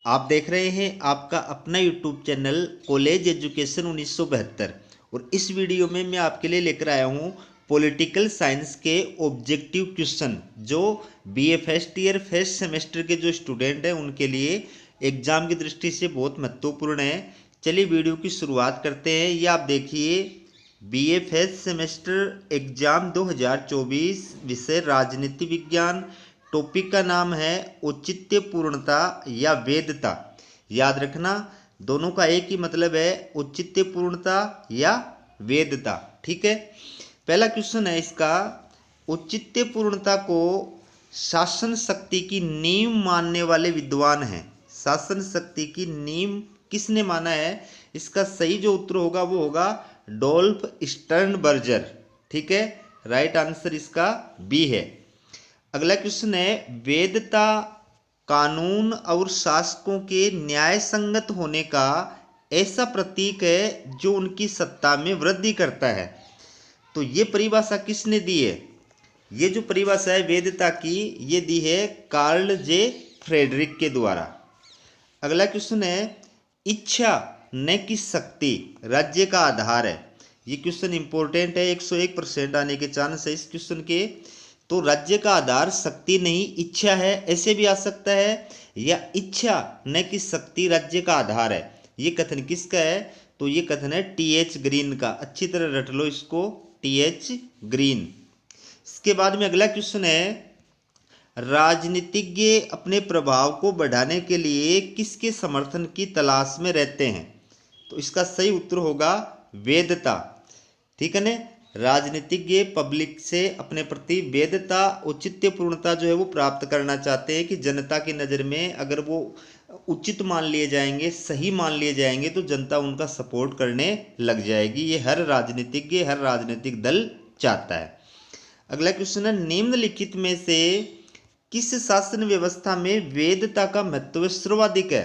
आप देख रहे हैं आपका अपना यूट्यूब चैनल कॉलेज एजुकेशन 1972। और इस वीडियो में मैं आपके लिए लेकर आया हूँ पॉलिटिकल साइंस के ऑब्जेक्टिव क्वेश्चन, जो BA first year first semester के जो स्टूडेंट हैं उनके लिए एग्जाम की दृष्टि से बहुत महत्वपूर्ण है। चलिए वीडियो की शुरुआत करते हैं। ये आप देखिए, बीए फर्स्ट सेमेस्टर एग्जाम 2024, विषय राजनीति विज्ञान। टॉपिक का नाम है औचित्य पूर्णता या वेदता। याद रखना, दोनों का एक ही मतलब है, औचित्य पूर्णता या वेदता। ठीक है, पहला क्वेश्चन है इसका, औचित्य पूर्णता को शासन शक्ति की नींव मानने वाले विद्वान हैं। शासन शक्ति की नींव किसने माना है? इसका सही जो उत्तर होगा वो होगा डोल्फ स्टर्नबर्जर। ठीक है, राइट आंसर इसका बी है। अगला क्वेश्चन है, वेदता कानून और शासकों के न्याय संगत होने का ऐसा प्रतीक है जो उनकी सत्ता में वृद्धि करता है। तो ये परिभाषा किसने दी है? ये जो परिभाषा है वेदता की, ये दी है कार्ल जे फ्रेडरिक के द्वारा। अगला क्वेश्चन है, इच्छा न कि शक्ति राज्य का आधार है। ये क्वेश्चन इंपॉर्टेंट है, 101% आने के चांस है इस क्वेश्चन के। तो राज्य का आधार शक्ति नहीं इच्छा है, ऐसे भी आ सकता है, या इच्छा न कि शक्ति राज्य का आधार है। ये कथन किसका है? तो ये कथन है टीएच ग्रीन का। अच्छी तरह रट लो इसको, टीएच ग्रीन। इसके बाद में अगला क्वेश्चन है, राजनीतिज्ञ अपने प्रभाव को बढ़ाने के लिए किसके समर्थन की तलाश में रहते हैं? तो इसका सही उत्तर होगा वेदता। ठीक है ना, राजनीतिज्ञ पब्लिक से अपने प्रति वेदता औचित्य पूर्णता जो है वो प्राप्त करना चाहते हैं कि जनता की नज़र में अगर वो उचित मान लिए जाएंगे, सही मान लिए जाएंगे, तो जनता उनका सपोर्ट करने लग जाएगी। ये हर राजनीतिज्ञ, हर राजनीतिक दल चाहता है। अगला क्वेश्चन है, निम्नलिखित में से किस शासन व्यवस्था में वेदता का महत्व सर्वाधिक है?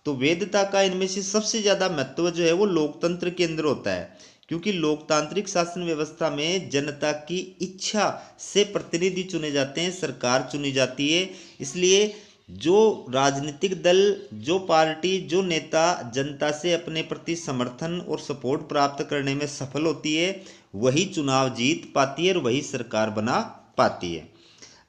तो वेदता का इनमें से सबसे ज़्यादा महत्व जो है वो लोकतंत्र के अंदर होता है, क्योंकि लोकतांत्रिक शासन व्यवस्था में जनता की इच्छा से प्रतिनिधि चुने जाते हैं, सरकार चुनी जाती है। इसलिए जो राजनीतिक दल, जो पार्टी, जो नेता जनता से अपने प्रति समर्थन और सपोर्ट प्राप्त करने में सफल होती है, वही चुनाव जीत पाती है और वही सरकार बना पाती है।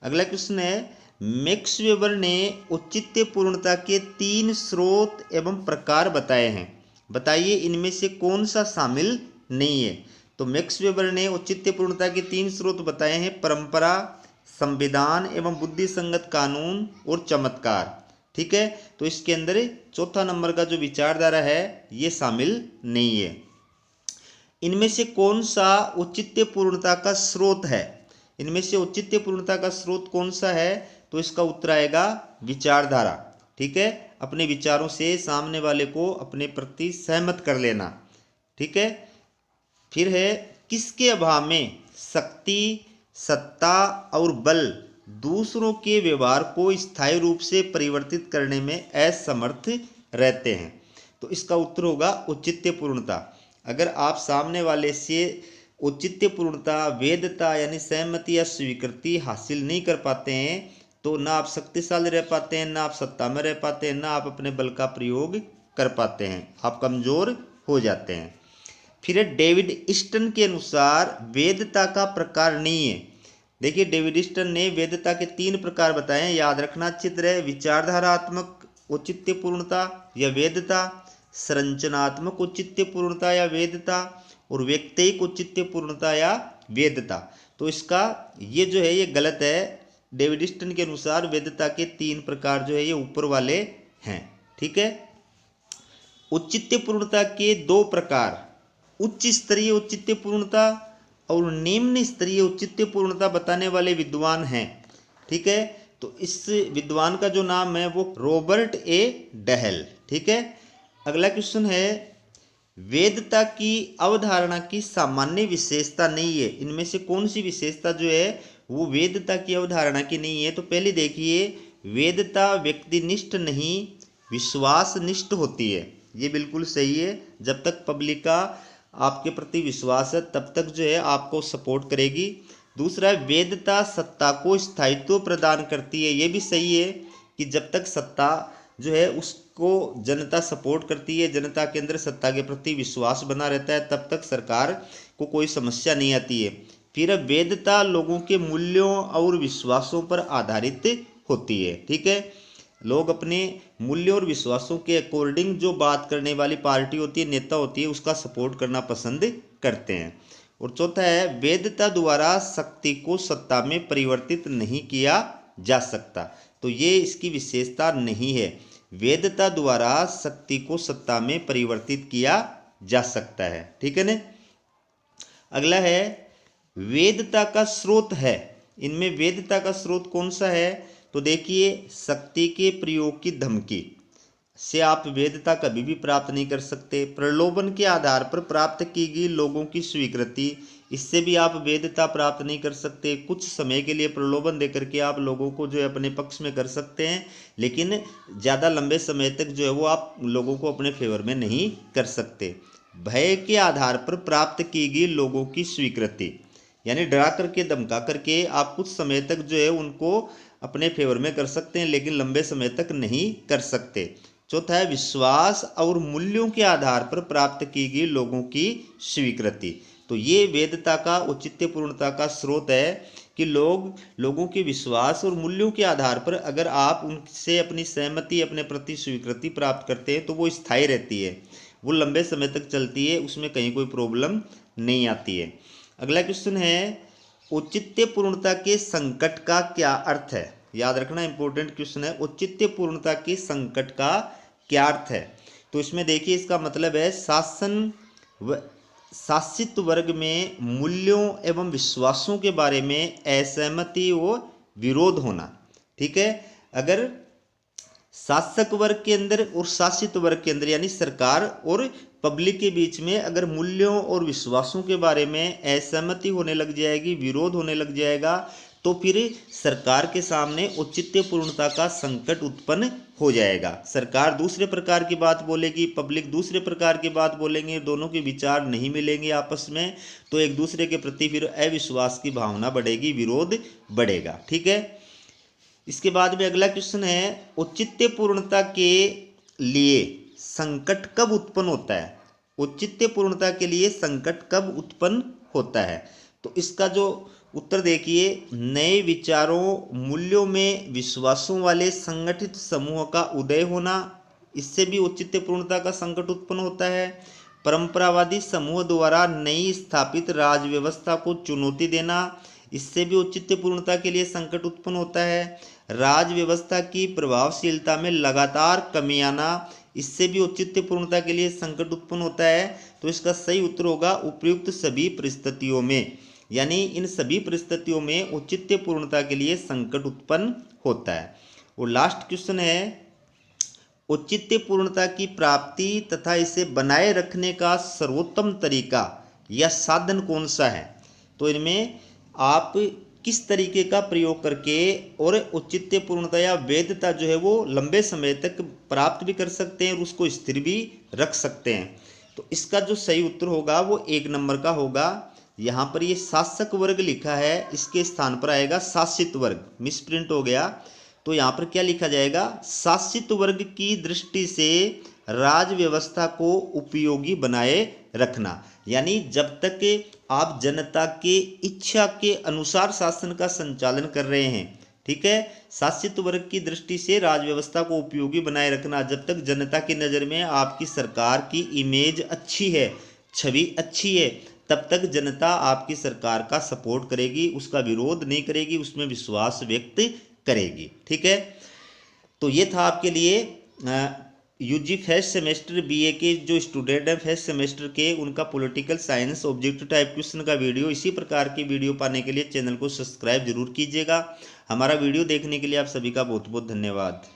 अगला क्वेश्चन है, मैक्स वेबर ने औचित्य पूर्णता के 3 स्रोत एवं प्रकार बताए हैं। बताइए इनमें से कौन सा शामिल नहीं है? तो मैक्स वेबर ने औचित्य पूर्णता के 3 स्रोत बताए हैं, परंपरा, संविधान एवं बुद्धि संगत कानून और चमत्कार। ठीक है, तो इसके अंदर चौथा नंबर का जो विचारधारा है ये शामिल नहीं है। इनमें से कौन सा औचित्य पूर्णता का स्रोत है? इनमें से औचित्य पूर्णता का स्रोत कौन सा है? तो इसका उत्तर आएगा विचारधारा। ठीक है, अपने विचारों से सामने वाले को अपने प्रति सहमत कर लेना। ठीक है, फिर है, किसके अभाव में शक्ति, सत्ता और बल दूसरों के व्यवहार को स्थायी रूप से परिवर्तित करने में असमर्थ रहते हैं? तो इसका उत्तर होगा औचित्य पूर्णता। अगर आप सामने वाले से औचित्य पूर्णता, वेदता यानी सहमति या स्वीकृति हासिल नहीं कर पाते हैं, तो ना आप शक्तिशाली रह पाते हैं, ना आप सत्ता में रह पाते हैं, ना आप अपने बल का प्रयोग कर पाते हैं, आप कमजोर हो जाते हैं। फिर है, डेविड ईस्टन के अनुसार वेदता का प्रकार नहीं है। देखिए, डेविड ईस्टन ने वेदता के 3 प्रकार बताए हैं, याद रखना अच्छी तरह। विचारधारात्मक औचित्य पूर्णता या वेदता, संरचनात्मक औचित्य पूर्णता या वेदता, और व्यक्तिक औचित्य पूर्णता या वेदता। तो इसका ये जो है ये गलत है। डेविड ईस्टन के अनुसार वेदता के 3 प्रकार जो है ये ऊपर वाले हैं। ठीक है, औचित्य पूर्णता के 2 प्रकार, उच्च स्तरीय औचित्य पूर्णता और निम्न स्तरीय औचित्य पूर्णता बताने वाले विद्वान हैं। ठीक है, तो इस विद्वान का जो नाम है वो रॉबर्ट ए डहल। ठीक है, अगला क्वेश्चन है, वेदता की अवधारणा की सामान्य विशेषता नहीं है। इनमें से कौन सी विशेषता जो है वो वेदता की अवधारणा की नहीं है? तो पहले देखिए, वेदता व्यक्तिनिष्ठ नहीं विश्वासनिष्ठ होती है। ये बिल्कुल सही है। जब तक पब्लिक का आपके प्रति विश्वास है तब तक जो है आपको सपोर्ट करेगी। दूसरा है, वेदता सत्ता को स्थायित्व प्रदान करती है। ये भी सही है कि जब तक सत्ता जो है उसको जनता सपोर्ट करती है, जनता के अंदर सत्ता के प्रति विश्वास बना रहता है, तब तक सरकार को कोई समस्या नहीं आती है। फिर वैधता लोगों के मूल्यों और विश्वासों पर आधारित होती है। ठीक है, लोग अपने मूल्यों और विश्वासों के अकॉर्डिंग जो बात करने वाली पार्टी होती है, नेता होती है, उसका सपोर्ट करना पसंद करते हैं। और चौथा है वैधता द्वारा शक्ति को सत्ता में परिवर्तित नहीं किया जा सकता। तो ये इसकी विशेषता नहीं है, वैधता द्वारा शक्ति को सत्ता में परिवर्तित किया जा सकता है। ठीक है ना। अगला है वैधता का स्रोत है। इनमें वैधता का स्रोत कौन सा है? तो देखिए, शक्ति के प्रयोग की धमकी से आप वैधता कभी भी प्राप्त नहीं कर सकते। प्रलोभन के आधार पर प्राप्त की गई लोगों की स्वीकृति, इससे भी आप वैधता प्राप्त नहीं कर सकते। कुछ समय के लिए प्रलोभन देकर के आप लोगों को जो है अपने पक्ष में कर सकते हैं, लेकिन ज़्यादा लंबे समय तक जो है वो आप लोगों को अपने फेवर में नहीं कर सकते। भय के आधार पर प्राप्त की गई लोगों की स्वीकृति, यानी डरा करके धमका करके आप कुछ समय तक जो है उनको अपने फेवर में कर सकते हैं, लेकिन लंबे समय तक नहीं कर सकते। चौथा है विश्वास और मूल्यों के आधार पर प्राप्त की गई लोगों की स्वीकृति। तो ये वैधता का औचित्यपूर्णता का स्रोत है कि लोगों के विश्वास और मूल्यों के आधार पर अगर आप उनसे अपनी सहमति, अपने प्रति स्वीकृति प्राप्त करते हैं तो वो स्थायी रहती है, वो लंबे समय तक चलती है, उसमें कहीं कोई प्रॉब्लम नहीं आती है। अगला क्वेश्चन है औचित्यपूर्णता के संकट का क्या अर्थ है? याद रखना, इंपॉर्टेंट क्वेश्चन है। औचित्यपूर्णता के संकट का क्या अर्थ है? तो इसमें देखिए, इसका मतलब है शासित वर्ग में मूल्यों एवं विश्वासों के बारे में असहमति व विरोध होना। ठीक है, अगर शासक वर्ग के अंदर और शासित वर्ग के अंदर यानी सरकार और पब्लिक के बीच में अगर मूल्यों और विश्वासों के बारे में असहमति होने लग जाएगी, विरोध होने लग जाएगा, तो फिर सरकार के सामने औचित्यपूर्णता का संकट उत्पन्न हो जाएगा। सरकार दूसरे प्रकार की बात बोलेगी, पब्लिक दूसरे प्रकार की बात बोलेंगे, दोनों के विचार नहीं मिलेंगे आपस में, तो एक दूसरे के प्रति फिर अविश्वास की भावना बढ़ेगी, विरोध बढ़ेगा। ठीक है, इसके बाद में अगला क्वेश्चन है औचित्यपूर्णता के लिए संकट कब उत्पन्न होता है? औचित्यपूर्णता के लिए संकट कब उत्पन्न होता है? तो इसका जो उत्तर देखिए, नए विचारों, मूल्यों में विश्वासों वाले संगठित समूह का उदय होना, इससे भी औचित्यपूर्णता का संकट उत्पन्न होता है। परंपरावादी समूह द्वारा नई स्थापित राज व्यवस्था को चुनौती देना, इससे भी औचित्यपूर्णता के लिए संकट उत्पन्न होता है। राज व्यवस्था की प्रभावशीलता में लगातार कमी आना, इससे भी औचित्यपूर्णता के लिए संकट उत्पन्न होता है। तो इसका सही उत्तर होगा उपयुक्त सभी परिस्थितियों में, यानी इन सभी परिस्थितियों में औचित्यपूर्णता के लिए संकट उत्पन्न होता है। और लास्ट क्वेश्चन है औचित्यपूर्णता की प्राप्ति तथा इसे बनाए रखने का सर्वोत्तम तरीका या साधन कौन सा है? तो इनमें आप किस तरीके का प्रयोग करके और औचित्यपूर्णता या वैधता जो है वो लंबे समय तक प्राप्त भी कर सकते हैं और उसको स्थिर भी रख सकते हैं। तो इसका जो सही उत्तर होगा वो 1 नंबर का होगा। यहाँ पर ये शासक वर्ग लिखा है, इसके स्थान पर आएगा शासित वर्ग, मिसप्रिंट हो गया। तो यहाँ पर क्या लिखा जाएगा? शासित वर्ग की दृष्टि से राज व्यवस्था को उपयोगी बनाए रखना, यानी जब तक आप जनता के इच्छा के अनुसार शासन का संचालन कर रहे हैं, ठीक है, शासित वर्ग की दृष्टि से राज व्यवस्था को उपयोगी बनाए रखना, जब तक जनता की नज़र में आपकी सरकार की इमेज अच्छी है, छवि अच्छी है, तब तक जनता आपकी सरकार का सपोर्ट करेगी, उसका विरोध नहीं करेगी, उसमें विश्वास व्यक्त करेगी। ठीक है, तो ये था आपके लिए यूजी फर्स्ट सेमेस्टर बीए के जो स्टूडेंट हैं फर्स्ट सेमेस्टर के, उनका political science objective type question का वीडियो। इसी प्रकार की वीडियो पाने के लिए चैनल को सब्सक्राइब जरूर कीजिएगा। हमारा वीडियो देखने के लिए आप सभी का बहुत बहुत धन्यवाद।